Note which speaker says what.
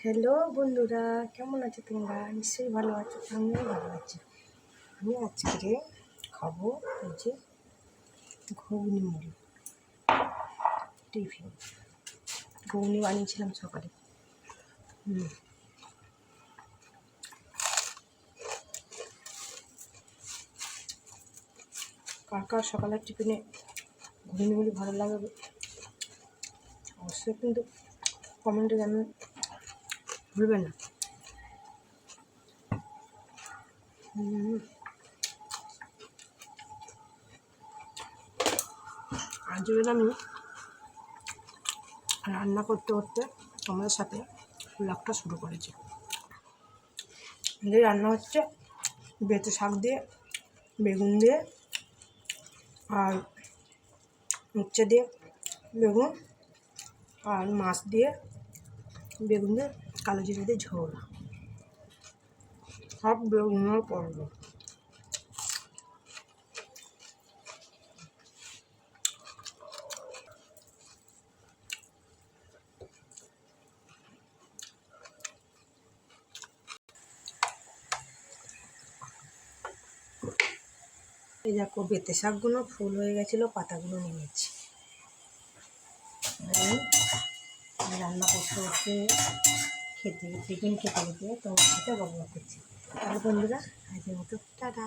Speaker 1: Hello বন্ধুরা, কেমন আছো তোমরা? নিশ্চয়ই ভালো আছো, আমিও ভালো আছি। আমি আজকে খাবো এই যে ঘুগনি মুড়ি টিফিন। ঘুগনি বানিয়েছিলাম সকালে। কার কার সকালের টিফিনে ঘুগনি মুড়ি ভালো লাগে অবশ্যই কিন্তু কমেন্টে জানাতে ভুলবেন না। আজ আমি রান্না করতে করতে তোমাদের সাথে ব্লগটা শুরু করেছি। আমাদের রান্না হচ্ছে বেঁচে শাক দিয়ে, বেগুন দিয়ে, আর উচ্ছে দিয়ে বেগুন, আর মাছ দিয়ে বেগুন দিয়ে কালো জিরে দিয়ে ঝোল, সব বেগুনের করবো। এই দেখো বেতে শাকগুলো ফুল হয়ে গেছিলো, পাতাগুলো নিয়েছি। রান্না করতে করতে টিফিন খেতে খেতে তোমার সাথে গল্প করছি। তাহলে বন্ধুরা আজকের মতো টাটা।